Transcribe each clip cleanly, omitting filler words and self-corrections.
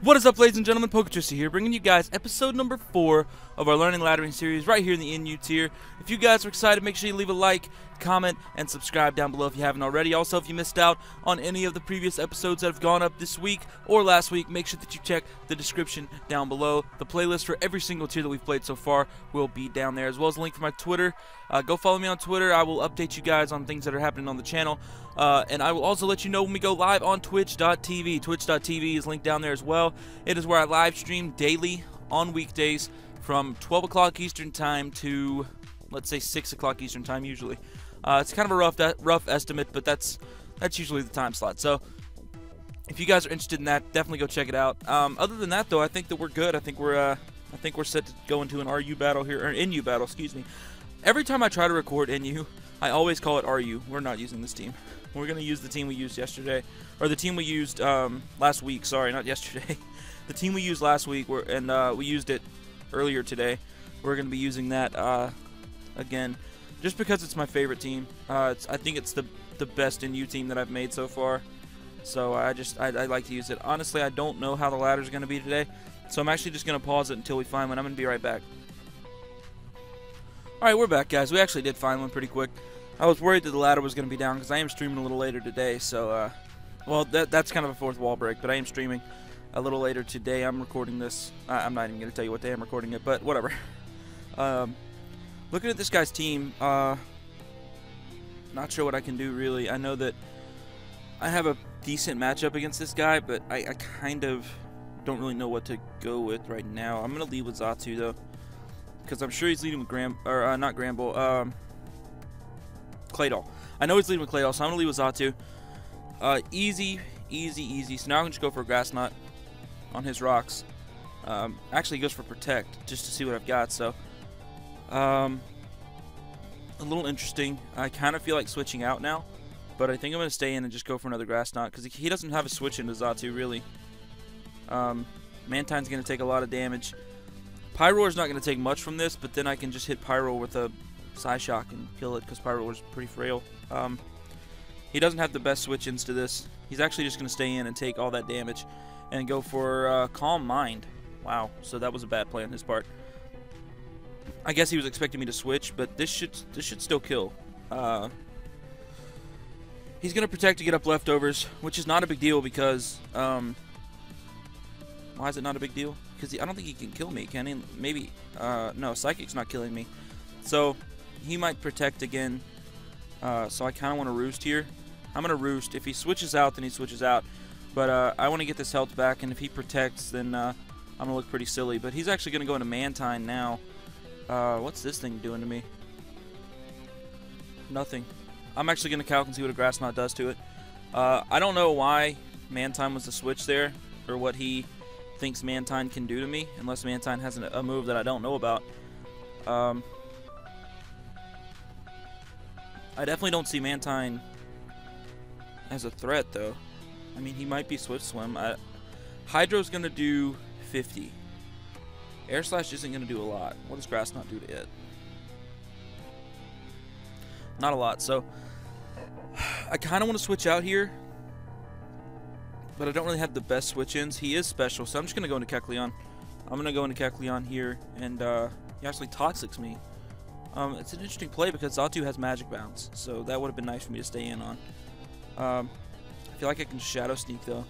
What is up, ladies and gentlemen? Poketricity here, bringing you guys episode number 4 of our Learning Laddering series right here in the NU tier. If you guys are excited, make sure you leave a like, comment, and subscribe down below if you haven't already. Also, if you missed out on any of the previous episodes that have gone up this week or last week, make sure that you check the description down below. The playlist for every single tier that we've played so far will be down there, as well as a link for my Twitter. Go follow me on Twitter. I will update you guys on things that are happening on the channel. And I will also let you know when we go live on Twitch.tv. Twitch.tv is linked down there as well. It is where I live stream daily on weekdays from 12 o'clock Eastern Time to, let's say, 6 o'clock Eastern Time usually. It's kind of a rough estimate, but that's usually the time slot. So if you guys are interested in that, definitely go check it out. Other than that, though, I think that we're good. I think we're set to go into an RU battle here, or NU battle, excuse me. Every time I try to record NU, I always call it RU. We're not using this team. We're going to use the team we used yesterday, or the team we used last week. Sorry, not yesterday. The team we used last week, and we used it earlier today. We're going to be using that again, just because it's my favorite team. I think it's the best NU team that I've made so far. So I like to use it. Honestly, I don't know how the ladder is going to be today, so I'm actually just going to pause it until we find one. I'm going to be right back. Alright, we're back, guys. We actually did find one pretty quick. I was worried that the ladder was going to be down because I am streaming a little later today, so, well, that's kind of a fourth wall break, but I am streaming a little later today. I'm recording this. I'm not even going to tell you what day I'm recording it, but whatever. Looking at this guy's team, not sure what I can do, really. I know that I have a decent matchup against this guy, but I kind of don't really know what to go with right now. I'm going to lead with Xatu, though, because I'm sure he's leading with not Gramble, Claydol. I know he's leading with Claydol, so I'm going to lead with Xatu. Easy. So now I can just go for a Grass Knot on his rocks. Actually, he goes for Protect, just to see what I've got, so. A little interesting. I kind of feel like switching out now, but I think I'm going to stay in and just go for another Grass Knot, because he doesn't have a switch into Xatu, really. Mantine's going to take a lot of damage. Pyroar's not going to take much from this, but then I can just hit Pyro with a Psyshock and kill it, because Pyroar's pretty frail. He doesn't have the best switch-ins to this. He's actually just going to stay in and take all that damage and go for Calm Mind. Wow, so that was a bad play on his part. I guess he was expecting me to switch, but this should still kill. He's going to Protect to get up leftovers, which is not a big deal because... why is it not a big deal? Because I don't think he can kill me, can he? Maybe, no, Psychic's not killing me. So, he might Protect again. So I kind of want to Roost here. I'm going to Roost. If he switches out, then he switches out. But I want to get this health back, and if he Protects, then I'm going to look pretty silly. But he's actually going to go into Mantine now. What's this thing doing to me? Nothing. I'm actually going to calc and see what a Grass Knot does to it. I don't know why Mantine was the switch there, or what he thinks Mantine can do to me, unless Mantine has a move that I don't know about. I definitely don't see Mantine as a threat, though. I mean, he might be Swift Swim. Hydro's going to do 50. Air Slash isn't going to do a lot. What does Grass Knot do to it? Not a lot, so I kind of want to switch out here, but I don't really have the best switch-ins. He is special, so I'm just going to go into Kecleon. I'm going to go into Kecleon here, and he actually Toxics me. It's an interesting play because Xatu has Magic Bounce, so that would have been nice for me to stay in on. I feel like I can Shadow Sneak, though,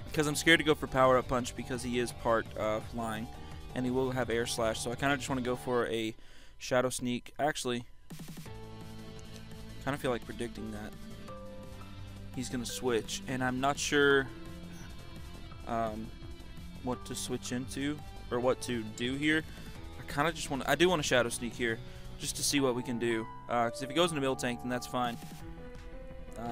because I'm scared to go for Power Up Punch because he is part Flying, and he will have Air Slash, so I kind of just want to go for a Shadow Sneak. Actually, kind of feel like predicting that he's going to switch, and I'm not sure what to switch into or what to do here. I do want to Shadow Sneak here just to see what we can do, because if he goes into Miltank, then that's fine,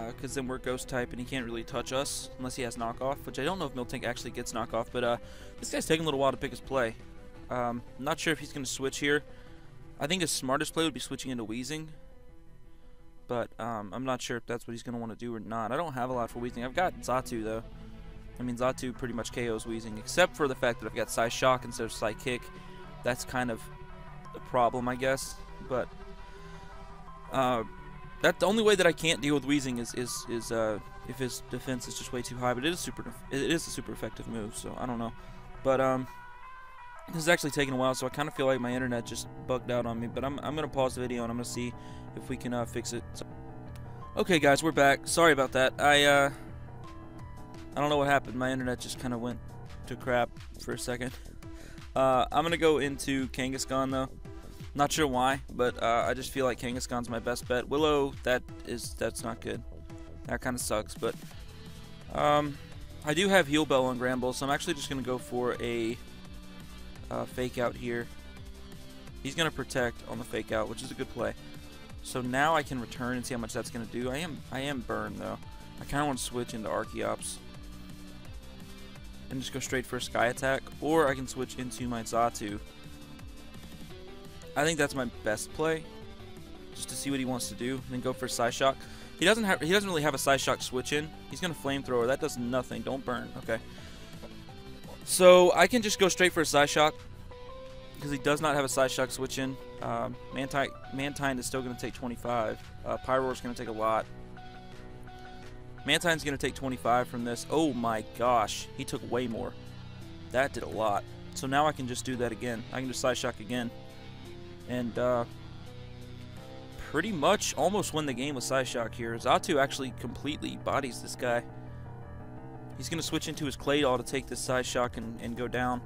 because then we're Ghost type and he can't really touch us unless he has Knockoff, which I don't know if Miltank actually gets Knockoff, but this guy's taking a little while to pick his play. I'm not sure if he's going to switch here. I think his smartest play would be switching into Weezing, but I'm not sure if that's what he's going to want to do or not. I don't have a lot for Weezing. I've got Xatu, though. I mean, Xatu pretty much KOs Weezing, except for the fact that I've got Psyshock instead of Psykick. That's kind of a problem, I guess. But That's the only way that I can't deal with Weezing is if his defense is just way too high. But it is a super effective move, so I don't know. But this is actually taking a while, so I kind of feel like my internet just bugged out on me. But I'm gonna pause the video and I'm gonna see if we can fix it. So, okay, guys, we're back. Sorry about that. I don't know what happened. My internet just kind of went to crap for a second. I'm gonna go into Kangaskhan though. Not sure why, but I just feel like Kangaskhan's my best bet. Willow, that's not good. That kind of sucks. But I do have Heal Bell on Granbull, so I'm actually just gonna go for a fake out here. He's gonna protect on the fake out, which is a good play. So now I can return and see how much that's gonna do. I am burned though. I kind of want to switch into Archeops and just go straight for a Sky Attack, or I can switch into my Xatu. I think that's my best play, just to see what he wants to do, and then go for a Psyshock. He doesn't really have a Psyshock switch in. He's gonna Flamethrower. That does nothing. Don't burn. Okay. So I can just go straight for a Psyshock because he does not have a Psyshock switch in. Mantine is still gonna take 25. Pyroar's gonna take a lot. Mantine's gonna take 25 from this. Oh my gosh, he took way more. That did a lot. So now I can just do that again. I can just Psyshock again. And pretty much almost win the game with Psyshock here. Xatu actually completely bodies this guy. He's going to switch into his Claydol to take this Psyshock and go down.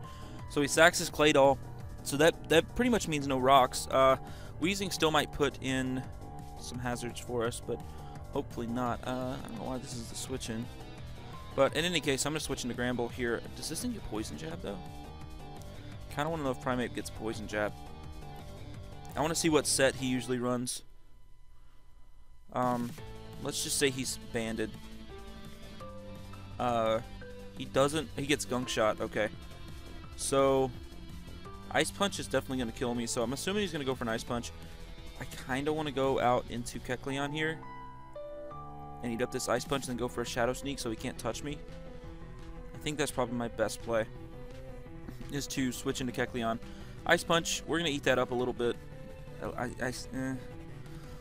So he sacks his Claydol. So that pretty much means no rocks. Weezing still might put in some hazards for us, but hopefully not. I don't know why this is the switch in. But in any case, I'm going to switch into Granbull here. Does this thing get Poison Jab, though? Kind of want to know if Primeape gets Poison Jab. I want to see what set he usually runs. Let's just say he's banded. He doesn't. He gets Gunk Shot. Okay. So Ice Punch is definitely going to kill me. So I'm assuming he's going to go for an Ice Punch. I kind of want to go out into Kecleon here and eat up this Ice Punch and then go for a Shadow Sneak so he can't touch me. I think that's probably my best play, is to switch into Kecleon. Ice Punch, we're going to eat that up a little bit.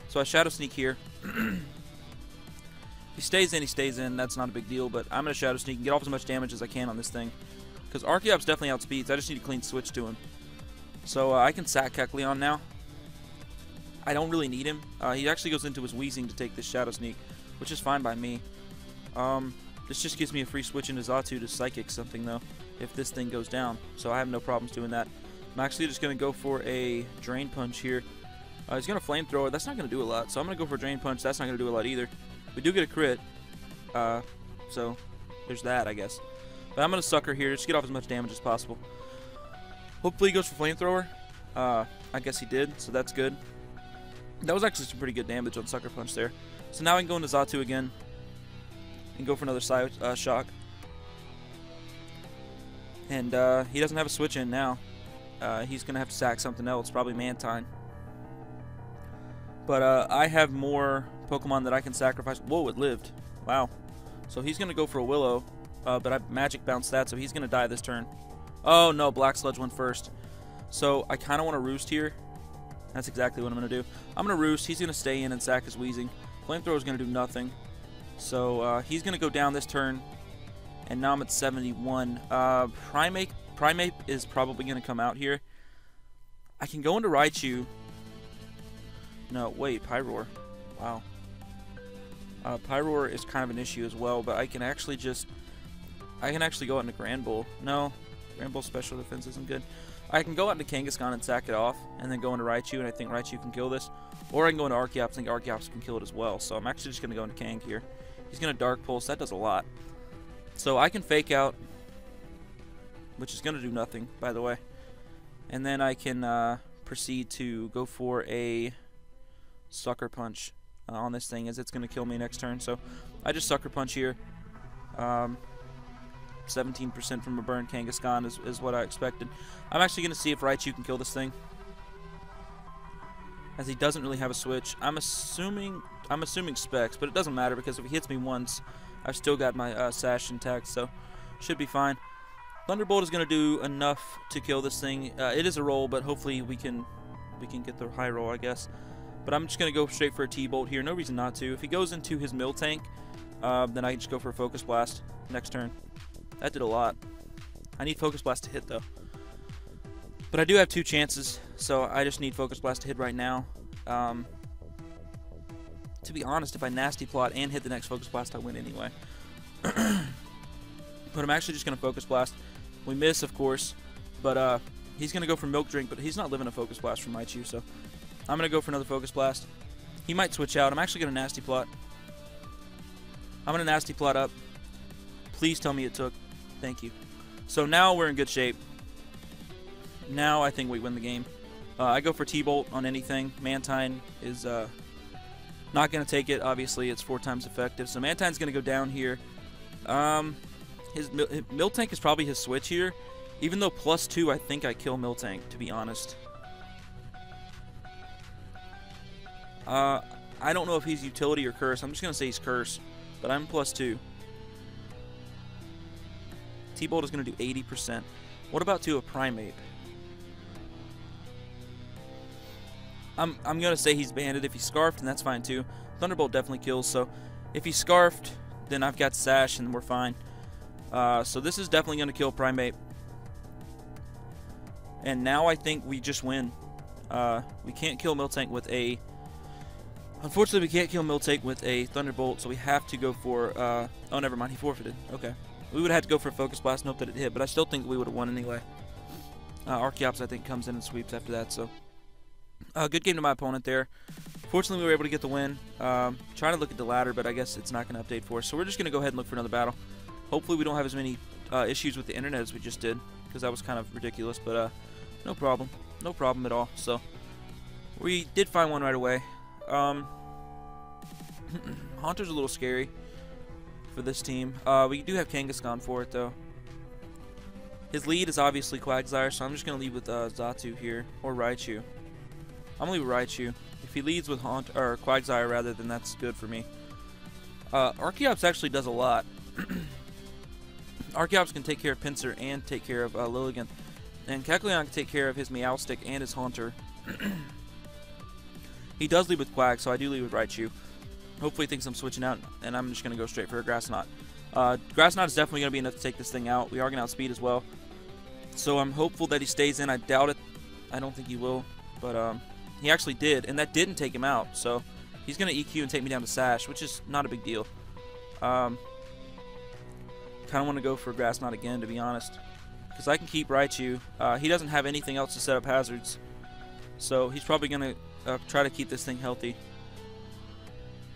So I Shadow Sneak here. If he stays in, he stays in. That's not a big deal, but I'm going to Shadow Sneak and get off as much damage as I can on this thing. Because Archeops definitely outspeeds. I just need a clean switch to him. So I can sack Kecleon now. I don't really need him. He actually goes into his Weezing to take this Shadow Sneak, which is fine by me. This just gives me a free switch into Xatu to Psychic something, though, if this thing goes down. So I have no problems doing that. I'm actually just going to go for a Drain Punch here. He's going to Flamethrower. That's not going to do a lot. So I'm going to go for a Drain Punch. That's not going to do a lot either. We do get a crit. So there's that, I guess. But I'm going to Sucker here. Just get off as much damage as possible. Hopefully he goes for Flamethrower. I guess he did, so that's good. That was actually some pretty good damage on Sucker Punch there. So now I can go into Xatu again and go for another Shock. And he doesn't have a switch in now. He's going to have to sack something else, probably Mantine. But I have more Pokemon that I can sacrifice. Whoa, it lived. Wow. So he's going to go for a Willow, but I Magic bounced that, so he's going to die this turn. Oh, no, Black Sludge went first. So I kind of want to Roost here. That's exactly what I'm going to do. I'm going to Roost. He's going to stay in and sack his Weezing. Flamethrower is going to do nothing. So he's going to go down this turn. And now I'm at 71. Primeape is probably going to come out here. I can go into Raichu. No, wait, Pyroar. Wow. Pyroar is kind of an issue as well, but I can actually go out into Granbull. No, Granbull's special defense isn't good. I can go out into Kangaskhan and sack it off, and then go into Raichu, and I think Raichu can kill this. Or I can go into Archeops, and think Archeops can kill it as well. So I'm actually just going to go into Kang here. He's going to Dark Pulse. That does a lot. So I can Fake Out, which is going to do nothing, by the way. And then I can proceed to go for a Sucker Punch on this thing, as it's going to kill me next turn. So I just Sucker Punch here. 17% from a burn Kangaskhan is what I expected. I'm actually going to see if Raichu can kill this thing, as he doesn't really have a switch. I'm assuming Specs, but it doesn't matter because if he hits me once, I've still got my Sash intact, so should be fine. Thunderbolt is going to do enough to kill this thing. It is a roll, but hopefully we can get the high roll, I guess. But I'm just going to go straight for a T-Bolt here. No reason not to. If he goes into his Miltank, then I can just go for a Focus Blast next turn. That did a lot. I need Focus Blast to hit, though. But I do have 2 chances, so I just need Focus Blast to hit right now. To be honest, if I Nasty Plot and hit the next Focus Blast, I win anyway. But I'm actually just going to Focus Blast. We miss, of course, but he's going to go for Milk Drink, but he's not living a Focus Blast from Raichu, so I'm going to go for another Focus Blast. He might switch out. I'm actually going to Nasty Plot. I'm going to Nasty Plot up. Please tell me it took. Thank you. So now we're in good shape. Now I think we win the game. I go for T-Bolt on anything. Mantine is not going to take it. Obviously, it's 4 times effective. So Mantine's going to go down here. His Miltank is probably his switch here. Even though +2, I think I kill Miltank, to be honest. I don't know if he's Utility or Curse. I'm just going to say he's Curse. But I'm +2. T-Bolt is going to do 80%. What about to a Primeape? I'm going to say he's banded. If he's Scarfed, then that's fine too. Thunderbolt definitely kills, so if he's Scarfed, then I've got Sash and we're fine. So this is definitely going to kill Primeape. And now I think we just win. We can't kill Miltank with a... Unfortunately, we can't kill Miltank with a Thunderbolt, so we have to go for... oh, never mind. He forfeited. Okay. We would have had to go for a Focus Blast and hope that it hit, but I still think we would have won anyway. Archeops, I think, comes in and sweeps after that, so... good game to my opponent there. Fortunately, we were able to get the win. Trying to look at the ladder, but I guess it's not going to update for us. So we're just going to go ahead and look for another battle. Hopefully, we don't have as many issues with the internet as we just did, because that was kind of ridiculous. But no problem. No problem at all. So we did find one right away. Haunter's a little scary for this team. We do have Kangaskhan for it, though. His lead is obviously Quagsire, so I'm just going to lead with Xatu here, or Raichu. I'm going to leave with Raichu. If he leads with or Quagsire rather, then that's good for me. Archeops actually does a lot. Archeops can take care of Pinsir and take care of Lilligant. And Kecleon can take care of his Meowstic and his Haunter. He does lead with Quag, so I do lead with Raichu. Hopefully he thinks I'm switching out, and I'm just going to go straight for a Grass Knot. Grass Knot is definitely going to be enough to take this thing out. We are going to outspeed as well. So I'm hopeful that he stays in. I doubt it. I don't think he will. But he actually did, and that didn't take him out. So he's going to EQ and take me down to Sash, which is not a big deal. Kind of want to go for Grass Knot again, to be honest. Because I can keep Raichu. He doesn't have anything else to set up hazards. So he's probably going to try to keep this thing healthy.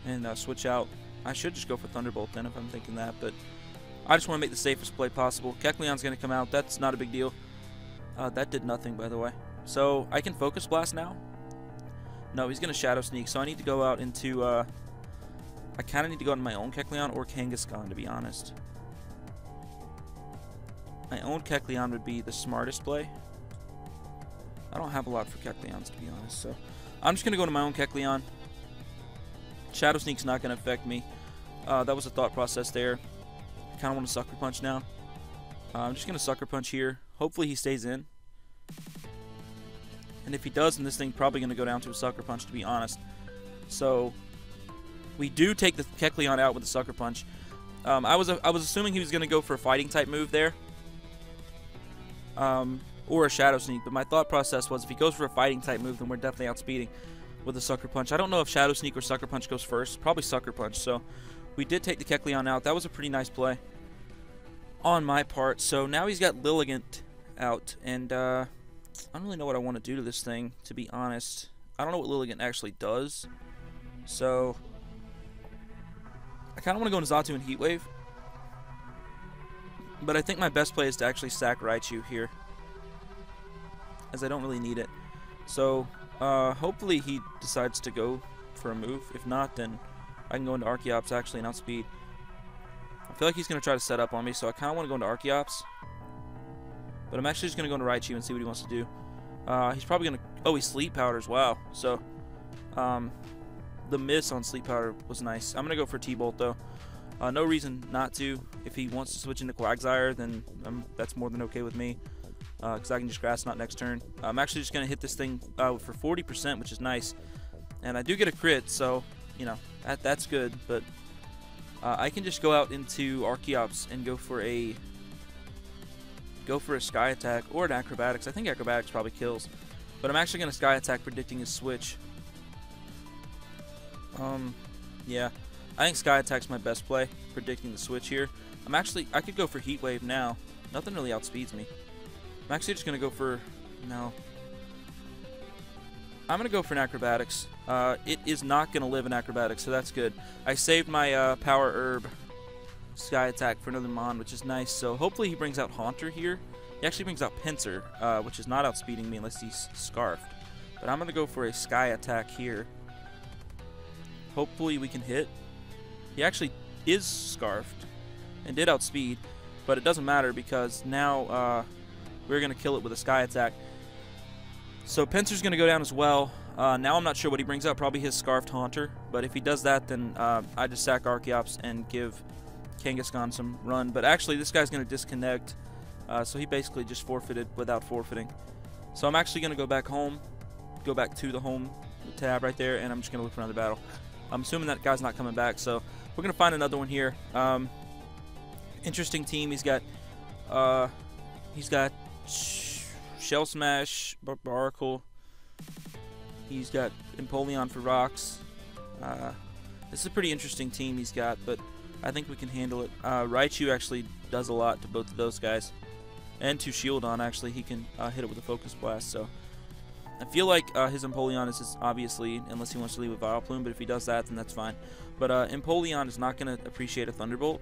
And switch out. I should just go for Thunderbolt then if I'm thinking that. But I just want to make the safest play possible. Kecleon's going to come out. That's not a big deal. That did nothing, by the way. So I can Focus Blast now. No, he's going to Shadow Sneak. So I need to go out into... I kind of need to go into my own Kecleon or Kangaskhan, to be honest. My own Kecleon would be the smartest play. I don't have a lot for Kecleons, to be honest. So I'm just going to go to my own Kecleon. Shadow Sneak's not going to affect me. That was a thought process there. I kind of want to Sucker Punch now. I'm just going to Sucker Punch here. Hopefully he stays in. And if he does, then this thing's probably going to go down to a Sucker Punch, to be honest. So we do take the Kecleon out with the Sucker Punch. I was assuming he was going to go for a Fighting type move there. Or a Shadow Sneak. But my thought process was if he goes for a Fighting type move, then we're definitely outspeeding with a Sucker Punch. I don't know if Shadow Sneak or Sucker Punch goes first. Probably Sucker Punch. So we did take the Kecleon out. That was a pretty nice play on my part. So now he's got Lilligant out. And I don't really know what I want to do to this thing, to be honest. I don't know what Lilligant actually does. So I kind of want to go into Xatu and Heat Wave. But I think my best play is to actually sack Raichu here, as I don't really need it. So hopefully he decides to go for a move. If not, then I can go into Archeops actually and outspeed. I feel like he's going to try to set up on me, so I kind of want to go into Archeops. But I'm actually just going to go into Raichu and see what he wants to do. He's probably going to... Oh, he Sleep Powders. Wow. So the miss on Sleep Powder was nice. I'm going to go for T-Bolt, though. No reason not to. If he wants to switch into Quagsire, then that's more than okay with me. Because I can just Grass Knot next turn. I'm actually just going to hit this thing for 40%, which is nice. And I do get a crit, so, you know, that's good. But I can just go out into Archeops and go for a Sky Attack or an Acrobatics. I think Acrobatics probably kills, but I'm actually going to Sky Attack, predicting his switch. Yeah, I think Sky Attack's my best play, predicting the switch here. I could go for Heat Wave now. Nothing really outspeeds me. I'm actually just going to go for, no. I'm going to go for an Acrobatics. It is not going to live in Acrobatics, so that's good. I saved my Power Herb Sky Attack for another Mon, which is nice. So hopefully he brings out Haunter here. He actually brings out Pinsir, which is not outspeeding me unless he's Scarfed. But I'm going to go for a Sky Attack here. Hopefully we can hit. He actually is Scarfed and did outspeed, but it doesn't matter because now we're going to kill it with a Sky Attack. So Pinsir's going to go down as well. Now I'm not sure what he brings out, probably his Scarfed Haunter, but if he does that, then I just sack Archeops and give Kangaskhan some run. But actually this guy's going to disconnect, so he basically just forfeited without forfeiting. So I'm actually going to go back home, go back to the home tab right there, and I'm just going to look for another battle. I'm assuming that guy's not coming back, so we're going to find another one here. Interesting team. He's got Shell Smash, Barbaracle. He's got Empoleon for rocks. This is a pretty interesting team he's got, but I think we can handle it. Raichu actually does a lot to both of those guys. And to Shieldon, actually, he can hit it with a Focus Blast, so I feel like his Empoleon is obviously, unless he wants to leave a Vileplume, but if he does that, then that's fine. But Empoleon is not going to appreciate a Thunderbolt.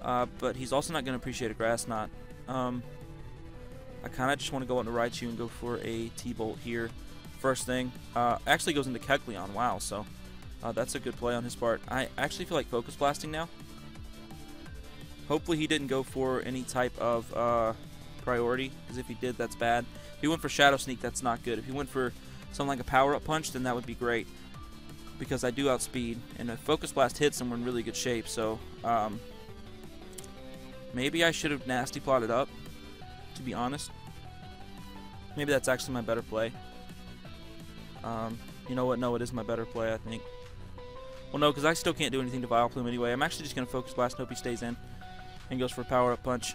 But he's also not going to appreciate a Grass Knot. I kind of just want to go into Raichu and go for a T-Bolt here. First thing. Actually goes into Kecleon. Wow, so that's a good play on his part. I actually feel like Focus Blasting now. Hopefully he didn't go for any type of priority, because if he did, that's bad. If he went for Shadow Sneak, that's not good. If he went for something like a Power-Up Punch, then that would be great, because I do outspeed, and if Focus Blast hits, then we're in really good shape. So maybe I should have Nasty Plotted up, to be honest. Maybe that's actually my better play. You know what? No, it is my better play, I think. Well, no, because I still can't do anything to Vileplume anyway. I'm actually just going to Focus Blast and hope he stays in and goes for a Power-Up Punch.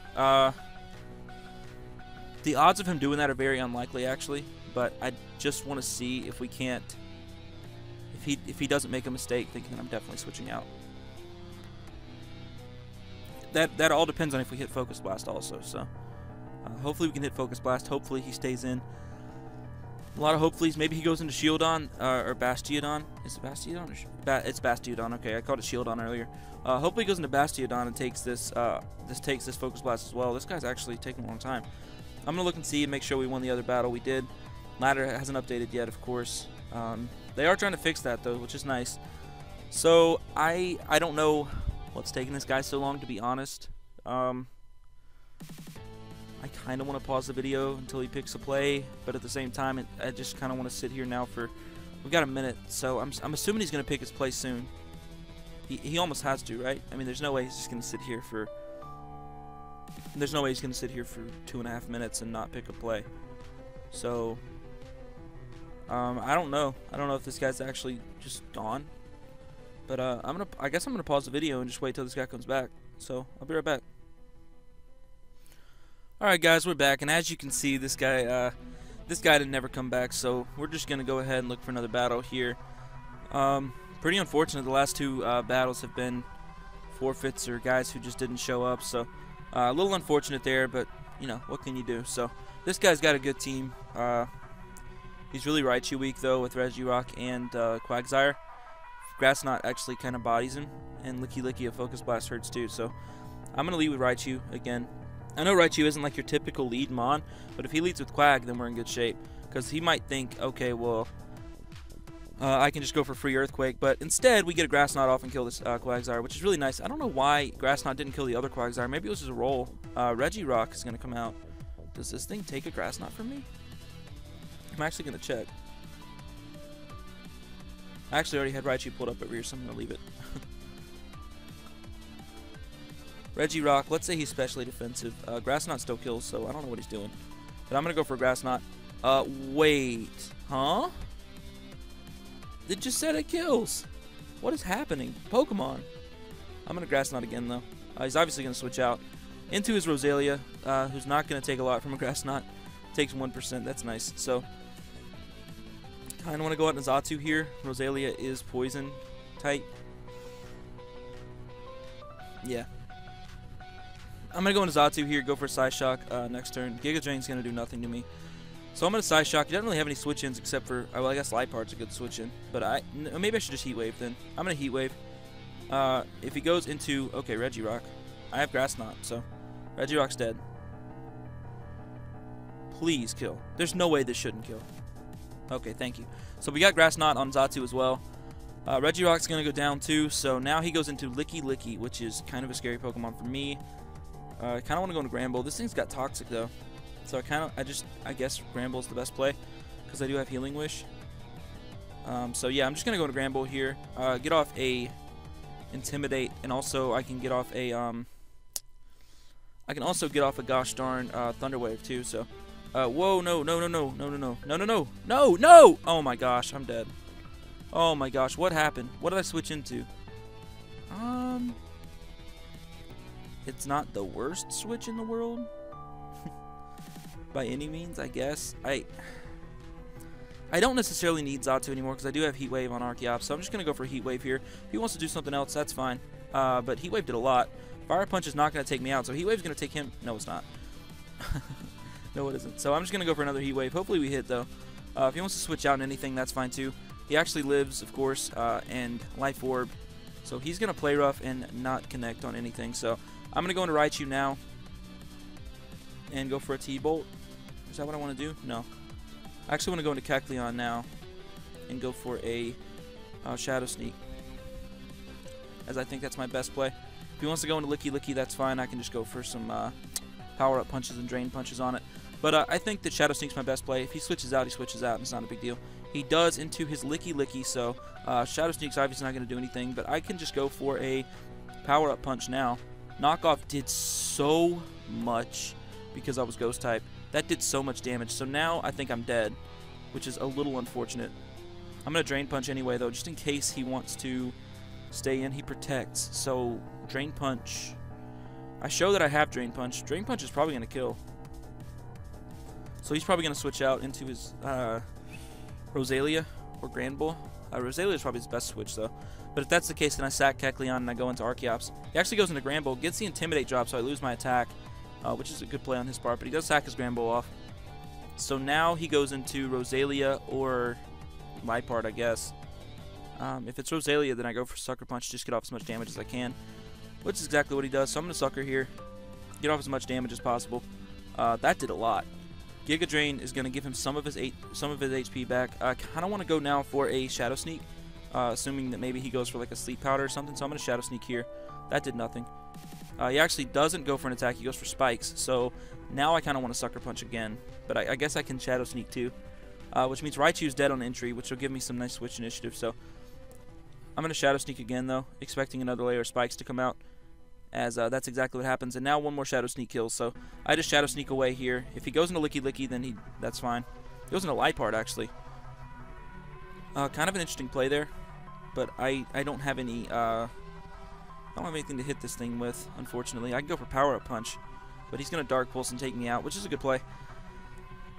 The odds of him doing that are very unlikely, actually, but I just want to see if we can't, if he doesn't make a mistake, thinking that I'm definitely switching out. That all depends on if we hit Focus Blast also, so hopefully we can hit Focus Blast. Hopefully he stays in. A lot of hopefullys. Maybe he goes into Shieldon or Bastiodon. Is it Bastiodon? It's Bastiodon. Okay, I called it Shieldon earlier. Hopefully he goes into Bastiodon and takes this Focus Blast as well. This guy's actually taking a long time. I'm gonna look and see and make sure we won the other battle. We did. Ladder hasn't updated yet, of course. They are trying to fix that though, which is nice. So I don't know what's taking this guy so long, to be honest. I kind of want to pause the video until he picks a play, but at the same time, I just kind of want to sit here now for. We've got a minute, so I'm assuming he's gonna pick his play soon. He almost has to, right? I mean, there's no way he's just gonna sit here for. There's no way he's gonna sit here for 2.5 minutes and not pick a play. So I don't know. I don't know if this guy's actually just gone. But I guess I'm gonna pause the video and just wait till this guy comes back. So I'll be right back. Alright guys, we're back, and as you can see, this guy didn't never come back, so we're just gonna go ahead and look for another battle here. Pretty unfortunate, the last two battles have been forfeits or guys who just didn't show up, so a little unfortunate there, but you know, what can you do? So this guy's got a good team. He's really Raichu weak though, with Regirock and Quagsire. Grass Knot actually kind of bodies him, and Licky Licky of Focus Blast hurts too, so I'm gonna lead with Raichu again. I know Raichu isn't like your typical lead Mon, but if he leads with Quag, then we're in good shape. Because he might think, okay, well, I can just go for free Earthquake. But instead, we get a Grass Knot off and kill this Quagsire, which is really nice. I don't know why Grass Knot didn't kill the other Quagsire. Maybe it was just a roll. Regirock is going to come out. Does this thing take a Grass Knot from me? I'm actually going to check. I actually already had Raichu pulled up over here, so I'm going to leave it. Regirock, let's say he's specially defensive. Grass Knot still kills, so I don't know what he's doing. But I'm going to go for a Grass Knot. Wait. Huh? It just said it kills. What is happening? Pokemon. I'm going to Grass Knot again, though. He's obviously going to switch out into his Rosalia, who's not going to take a lot from a Grass Knot. Takes 1%. That's nice. So, kind of want to go out in Zatu here. Rosalia is poison type. Yeah. I'm going to go into Zatu here, go for Psyshock next turn. Giga Drain's going to do nothing to me. So I'm going to Psyshock. He doesn't really have any switch-ins except for, well, I guess Lipart's a good switch-in. But maybe I should just Heat Wave then. I'm going to Heat Wave. If he goes into, okay, Regirock. I have Grass Knot, so Regirock's dead. Please kill. There's no way this shouldn't kill. Okay, thank you. So we got Grass Knot on Zatu as well. Regirock's going to go down too, so now he goes into Licky Licky, which is kind of a scary Pokemon for me. I kind of want to go into Granbull. This thing's got Toxic though. So I guess Granbull's the best play because I do have Healing Wish. So yeah, I'm just going to go into Granbull here. Get off a Intimidate, and also I can get off a gosh darn Thunder Wave too. So whoa, no. Oh my gosh, I'm dead. Oh my gosh, what happened? What did I switch into? It's not the worst switch in the world. By any means, I guess. I don't necessarily need Zatu anymore because I do have Heat Wave on Archeops, so I'm just going to go for Heat Wave here. If he wants to do something else, that's fine. But Heat Wave did a lot. Fire Punch is not going to take me out, so Heat Wave's going to take him. No, it's not. No, it isn't. So I'm just going to go for another Heat Wave. Hopefully we hit, though. If he wants to switch out in anything, that's fine, too. He actually lives, of course, and Life Orb. So he's going to play rough and not connect on anything. So I'm going to go into Raichu now and go for a T-Bolt. Is that what I want to do? No. I actually want to go into Kecleon now and go for a Shadow Sneak, as I think that's my best play. If he wants to go into Licky Licky, that's fine. I can just go for some Power-Up Punches and Drain Punches on it. But I think that Shadow Sneak's my best play. If he switches out, he switches out. It's not a big deal. He does into his Licky Licky, so Shadow Sneak's obviously not going to do anything, but I can just go for a Power-Up Punch now. Knockoff did so much because I was Ghost type. That did so much damage, so now I think I'm dead, which is a little unfortunate. I'm going to Drain Punch anyway, though, just in case he wants to stay in. He protects, so Drain Punch. I show that I have Drain Punch. Drain Punch is probably going to kill. So he's probably going to switch out into his Rosalia or Granbull. Rosalia is probably his best switch, though. But if that's the case, then I sack Kecleon and I go into Archeops. He actually goes into Granbull, gets the Intimidate drop, so I lose my attack. Which is a good play on his part, but he does sack his Granbull off. So now he goes into Rosalia or Liepard, I guess. If it's Rosalia, then I go for Sucker Punch, just get off as much damage as I can, which is exactly what he does. So I'm going to Sucker here, get off as much damage as possible. That did a lot. Giga Drain is going to give him some of his HP back. I kind of want to go now for a Shadow Sneak, assuming that maybe he goes for like a Sleep Powder or something. So I'm going to Shadow Sneak here. That did nothing. He actually doesn't go for an attack. He goes for spikes. So now I kind of want to Sucker Punch again. But I guess I can Shadow Sneak too. Which means Raichu's dead on entry, which will give me some nice switch initiative. So I'm going to Shadow Sneak again, though, expecting another layer of spikes to come out. As that's exactly what happens. And now one more Shadow Sneak kills. So I just Shadow Sneak away here. If he goes into Licky Licky, then that's fine. He goes into Liepard, actually. Kind of an interesting play there. But I don't have any... I don't have anything to hit this thing with, unfortunately. I can go for Power-Up Punch, but he's going to Dark Pulse and take me out, which is a good play.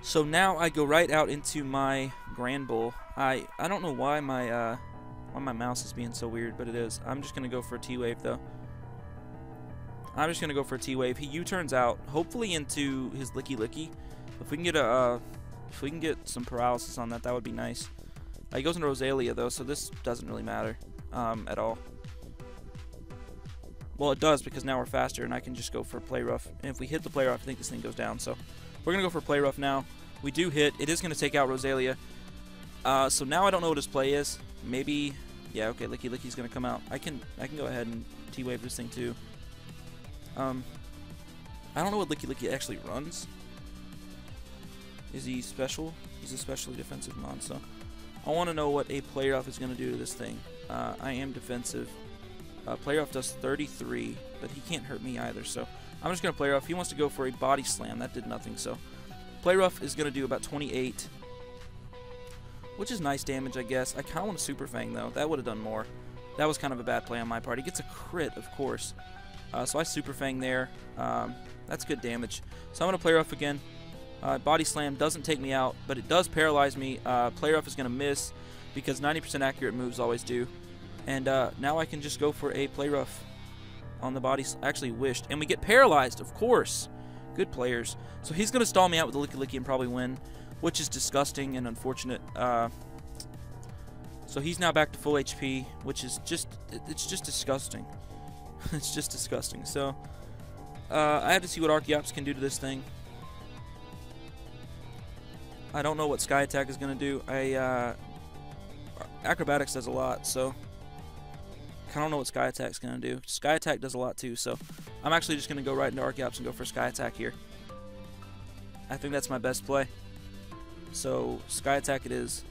So now I go right out into my Granbull. I don't know why my mouse is being so weird, but it is. I'm just going to go for a T-Wave, though. I'm just going to go for a T-Wave. He U-turns out, hopefully into his Licky Licky. If we can get some paralysis on that, that would be nice. He goes into Rosalia, though, so this doesn't really matter at all. Well, it does, because now we're faster, and I can just go for Play Rough. And if we hit the Play Rough, I think this thing goes down. So we're going to go for Play Rough now. We do hit. It is going to take out Rosalia. So now I don't know what his play is. Maybe, yeah, okay, Licky Licky's going to come out. I can go ahead and T-Wave this thing, too. I don't know what Licky Licky actually runs. Is he special? He's a specially defensive mon, so I want to know what a Play Rough is going to do to this thing. I am defensive. Play Rough does 33, but he can't hurt me either, so I'm just going to Play Rough. He wants to go for a Body Slam. That did nothing, so Play Rough is going to do about 28, which is nice damage, I guess. I kind of want a Super Fang, though. That would have done more. That was kind of a bad play on my part. He gets a crit, of course. So I Super Fang there. That's good damage. So I'm going to Play Rough again. Body Slam doesn't take me out, but it does paralyze me. Play Rough is going to miss because 90% accurate moves always do. And now I can just go for a Play Rough on the body. Actually wished. And we get paralyzed, of course. Good players. So he's going to stall me out with the Licky Licky and probably win, which is disgusting and unfortunate. So he's now back to full HP, which is just, it's just disgusting. It's just disgusting. So I have to see what Archeops can do to this thing. I don't know what Sky Attack is going to do. Acrobatics does a lot, so I don't know what Sky Attack is going to do. Sky Attack does a lot too, so I'm actually just going to go right into Archeops and go for Sky Attack here. I think that's my best play. So Sky Attack it is.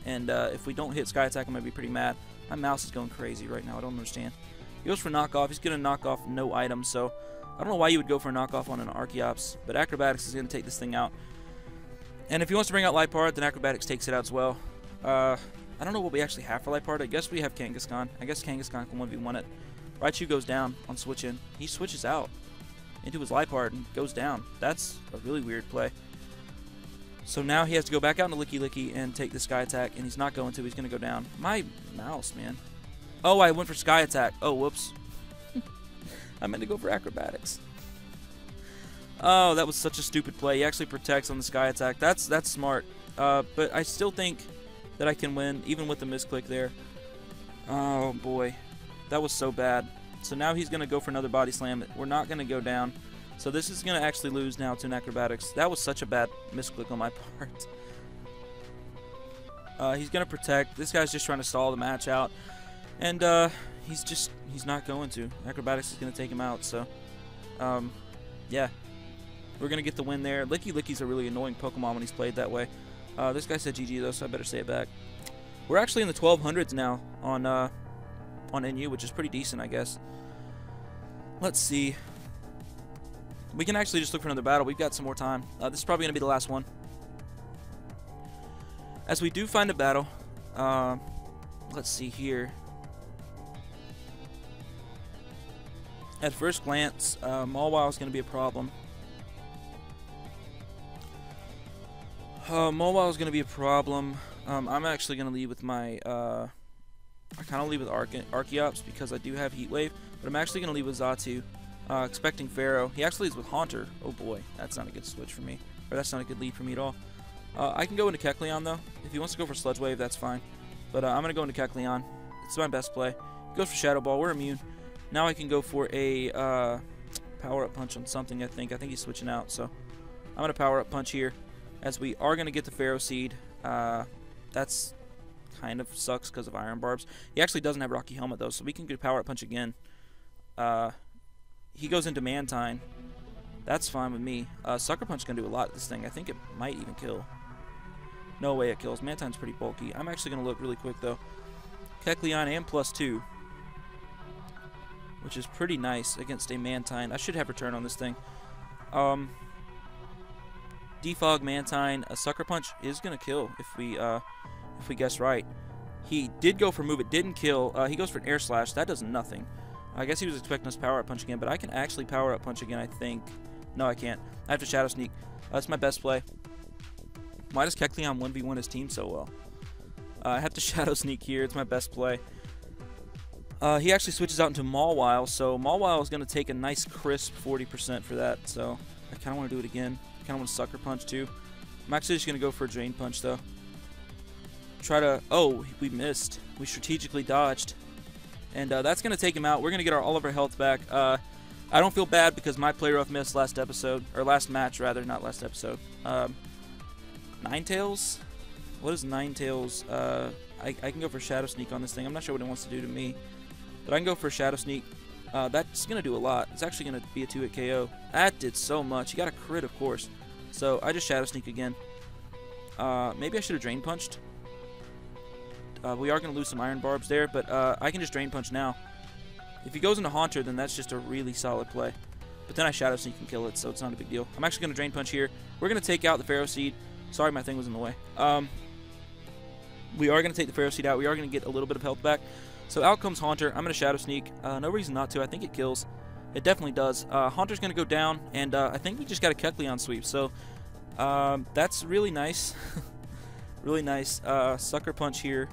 And if we don't hit Sky Attack, I'm going to be pretty mad. My mouse is going crazy right now. I don't understand. He goes for knockoff. He's going to knock off no items, so I don't know why you would go for a knockoff on an Archeops, but Acrobatics is going to take this thing out. And if he wants to bring out Light Part, then Acrobatics takes it out as well. I don't know what we actually have for Light Part. I guess we have Kangaskhan. I guess Kangaskhan can 1v1 it. Raichu goes down on switch in. He switches out into his Light Part and goes down. That's a really weird play. So now he has to go back out into Licky Licky and take the Sky Attack, and he's not going to. He's going to go down. My mouse, man. Oh, I went for Sky Attack. Oh, whoops. I meant to go for Acrobatics. Oh, that was such a stupid play. He actually protects on the Sky Attack. That's smart. But I still think that I can win, even with the misclick there. Oh, boy. That was so bad. So now he's going to go for another Body Slam. We're not going to go down. So this is going to actually lose now to an Acrobatics. That was such a bad misclick on my part. He's going to protect. This guy's just trying to stall the match out. And he's not going to. Acrobatics is going to take him out. So, yeah. We're going to get the win there. Licky Licky's a really annoying Pokemon when he's played that way. This guy said GG though, so I better say it back. We're actually in the 1200s now on NU, which is pretty decent, I guess. Let's see. We can actually just look for another battle. We've got some more time. This is probably going to be the last one. As we do find a battle, let's see here. At first glance, Mawile is going to be a problem. Mawile is going to be a problem. I'm actually going to lead with my... I kind of lead with Archeops because I do have Heat Wave, but I'm actually going to lead with Xatu. Expecting Pharaoh. He actually is with Haunter. Oh boy, that's not a good switch for me. Or that's not a good lead for me at all. I can go into Kecleon though. If he wants to go for Sludge Wave, that's fine. But I'm going to go into Kecleon. It's my best play. He goes for Shadow Ball. We're immune. Now I can go for a Power-Up Punch on something, I think. I think he's switching out, so I'm going to Power-Up Punch here. As we are going to get the Pharaoh Seed. That's kind of sucks because of Iron Barbs. He actually doesn't have Rocky Helmet though, so we can get Power-Up Punch again. He goes into Mantine. That's fine with me. Sucker Punch is going to do a lot of this thing. I think it might even kill. No way it kills. Mantine's pretty bulky. I'm actually going to look really quick, though. Kecleon and +2. Which is pretty nice against a Mantine. I should have return on this thing. Defog, Mantine. A Sucker Punch is going to kill if we guess right. He did go for move. It didn't kill. He goes for an Air Slash. That does nothing. I guess he was expecting us to Power-Up Punch again, but I can actually Power-Up Punch again, I think. No, I can't. I have to Shadow Sneak. That's my best play. Why does Kecleon 1v1 his team so well? I have to Shadow Sneak here. It's my best play. He actually switches out into Mawile, so Mawile is going to take a nice crisp 40% for that, so I kind of want to do it again. I kind of want to Sucker Punch, too. I'm actually just going to go for a Drain Punch, though. Try to... Oh, we missed. We strategically dodged. And that's going to take him out. We're going to get all of our health back. I don't feel bad because my Play Rough missed last episode. Or last match, rather. Not last episode. Ninetales? What is Ninetales? I can go for Shadow Sneak on this thing. I'm not sure what it wants to do to me. But I can go for Shadow Sneak. That's going to do a lot. It's actually going to be a 2-hit KO. That did so much. He got a crit, of course. So I just Shadow Sneak again. Maybe I should have Drain Punched. We are going to lose some Iron Barbs there, but I can just Drain Punch now. If he goes into Haunter, then that's just a really solid play. But then I Shadow Sneak and kill it, so it's not a big deal. I'm actually going to Drain Punch here. We're going to take out the Pharaoh Seed. Sorry, my thing was in the way. We are going to take the Pharaoh Seed out. We are going to get a little bit of health back. So out comes Haunter. I'm going to Shadow Sneak. No reason not to. I think it kills. It definitely does. Haunter's going to go down, and I think we just got a Kecleon sweep. So that's really nice. Really nice. Sucker Punch here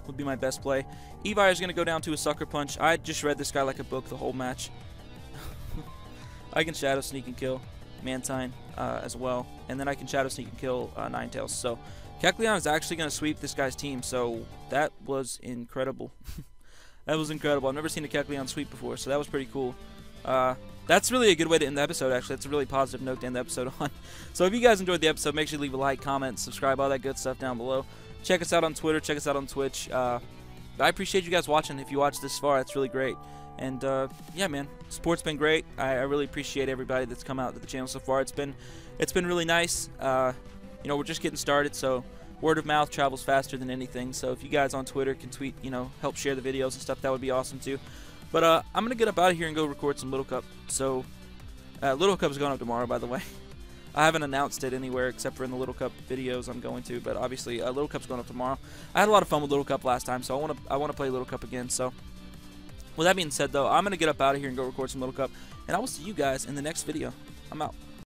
would be my best play. Evire is going to go down to a Sucker Punch. I just read this guy like a book the whole match. I can Shadow Sneak and kill Mantine as well. And then I can Shadow Sneak and kill Ninetales. So Kecleon is actually going to sweep this guy's team. So that was incredible. That was incredible. I've never seen a Kecleon sweep before, so that was pretty cool. That's really a good way to end the episode, actually. That's a really positive note to end the episode on. So if you guys enjoyed the episode, make sure you leave a like, comment, subscribe, all that good stuff down below. Check us out on Twitter. Check us out on Twitch. I appreciate you guys watching. If you watched this far, that's really great. And yeah, man, support's been great. I really appreciate everybody that's come out to the channel so far. It's been really nice. You know, we're just getting started, so word of mouth travels faster than anything. So if you guys on Twitter can tweet, you know, help share the videos and stuff, that would be awesome too. But I'm gonna get up out of here and go record some Little Cup. So Little Cup is going up tomorrow, by the way. I haven't announced it anywhere except for in the Little Cup videos I'm going to, but obviously Little Cup's going up tomorrow. I had a lot of fun with Little Cup last time, so I want to play Little Cup again. So with that being said, though, I'm gonna get up out of here and go record some Little Cup, and I will see you guys in the next video. I'm out.